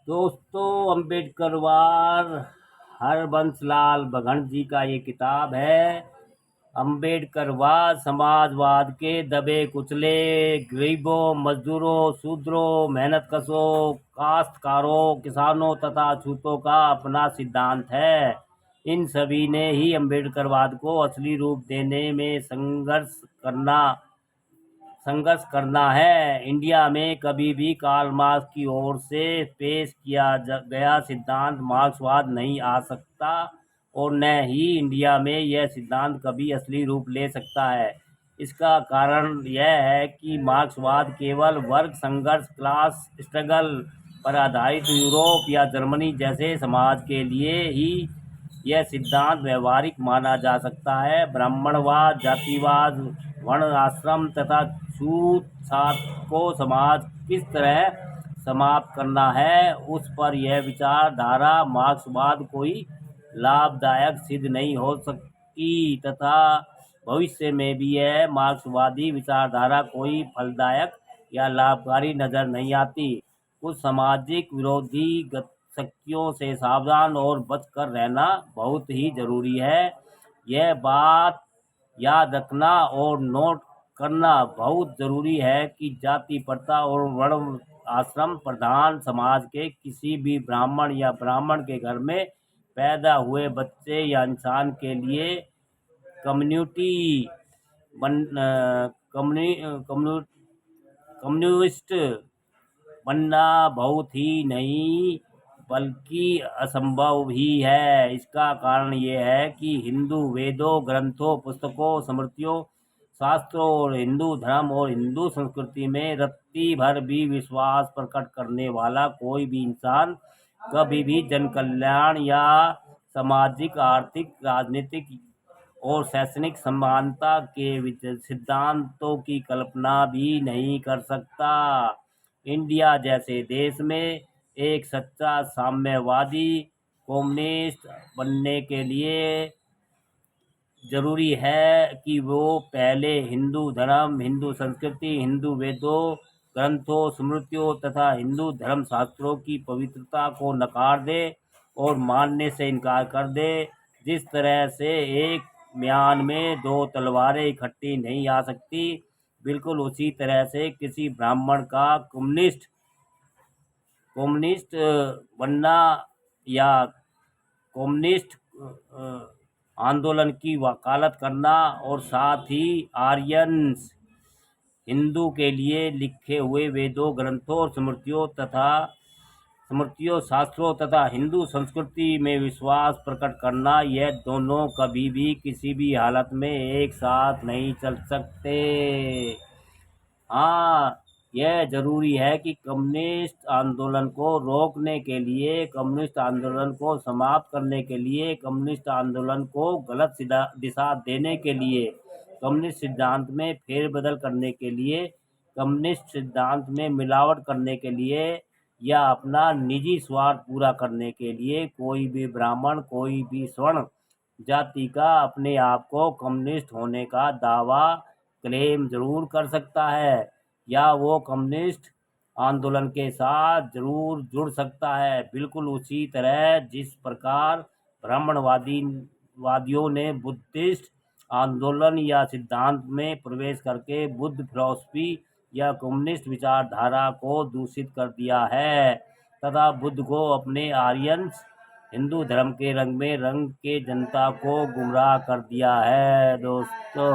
दोस्तों, अम्बेडकरवाद हरबंसलाल बघेल जी का ये किताब है। अम्बेडकरवाद समाजवाद के दबे कुचले गरीबों, मजदूरों, शूद्रों, मेहनतकशों, काश्तकारों, किसानों तथा छूतों का अपना सिद्धांत है। इन सभी ने ही अम्बेडकरवाद को असली रूप देने में संघर्ष करना है। इंडिया में कभी भी कार्ल मार्क्स की ओर से पेश किया गया सिद्धांत मार्क्सवाद नहीं आ सकता और न ही इंडिया में यह सिद्धांत कभी असली रूप ले सकता है। इसका कारण यह है कि मार्क्सवाद केवल वर्ग संघर्ष, क्लास स्ट्रगल पर आधारित यूरोप या जर्मनी जैसे समाज के लिए ही यह सिद्धांत व्यवहारिक माना जा सकता है। ब्राह्मणवाद, जातिवाद, वर्ण आश्रम तथा छूत छात को समाज किस तरह समाप्त करना है, उस पर यह विचारधारा मार्क्सवाद कोई लाभदायक सिद्ध नहीं हो सकती तथा भविष्य में भी यह मार्क्सवादी विचारधारा कोई फलदायक या लाभकारी नजर नहीं आती। कुछ सामाजिक विरोधी शक्तियों से सावधान और बचकर रहना बहुत ही जरूरी है। यह बात याद रखना और नोट करना बहुत जरूरी है कि जाति प्रथा और वर्ण आश्रम प्रधान समाज के किसी भी ब्राह्मण या ब्राह्मण के घर में पैदा हुए बच्चे या इंसान के लिए कम्युनिटी कम्युनिस्ट बनना बहुत ही नहीं बल्कि असंभव ही है। इसका कारण ये है कि हिंदू वेदों, ग्रंथों, पुस्तकों, स्मृतियों, शास्त्रों और हिंदू धर्म और हिंदू संस्कृति में रत्ती भर भी विश्वास प्रकट करने वाला कोई भी इंसान कभी भी जन कल्याण या सामाजिक, आर्थिक, राजनीतिक और शैक्षणिक समानता के सिद्धांतों की कल्पना भी नहीं कर सकता। इंडिया जैसे देश में एक सच्चा साम्यवादी कम्युनिस्ट बनने के लिए जरूरी है कि वो पहले हिंदू धर्म, हिंदू संस्कृति, हिंदू वेदों, ग्रंथों, स्मृतियों तथा हिंदू धर्म शास्त्रों की पवित्रता को नकार दे और मानने से इनकार कर दे। जिस तरह से एक म्यान में दो तलवारें इकट्ठी नहीं आ सकती, बिल्कुल उसी तरह से किसी ब्राह्मण का कम्युनिस्ट बनना या कम्युनिस्ट आंदोलन की वकालत करना और साथ ही आर्यन्स हिंदू के लिए लिखे हुए वेदों, ग्रंथों और स्मृतियों, शास्त्रों तथा हिंदू संस्कृति में विश्वास प्रकट करना, यह दोनों कभी भी किसी भी हालत में एक साथ नहीं चल सकते। हाँ, यह जरूरी है कि कम्युनिस्ट आंदोलन को रोकने के लिए, कम्युनिस्ट आंदोलन को समाप्त करने के लिए, कम्युनिस्ट आंदोलन को गलत दिशा देने के लिए, कम्युनिस्ट सिद्धांत में फेरबदल करने के लिए, कम्युनिस्ट सिद्धांत में मिलावट करने के लिए या अपना निजी स्वार्थ पूरा करने के लिए कोई भी ब्राह्मण, कोई भी स्वर्ण जाति का अपने आप को कम्युनिस्ट होने का दावा क्लेम जरूर कर सकता है या वो कम्युनिस्ट आंदोलन के साथ जरूर जुड़ सकता है, बिल्कुल उसी तरह जिस प्रकार ब्राह्मणवादियों ने बुद्धिस्ट आंदोलन या सिद्धांत में प्रवेश करके बुद्ध फिलॉसफी या कम्युनिस्ट विचारधारा को दूषित कर दिया है तथा बुद्ध को अपने आर्यन्स हिंदू धर्म के रंग में रंग के जनता को गुमराह कर दिया है। दोस्तों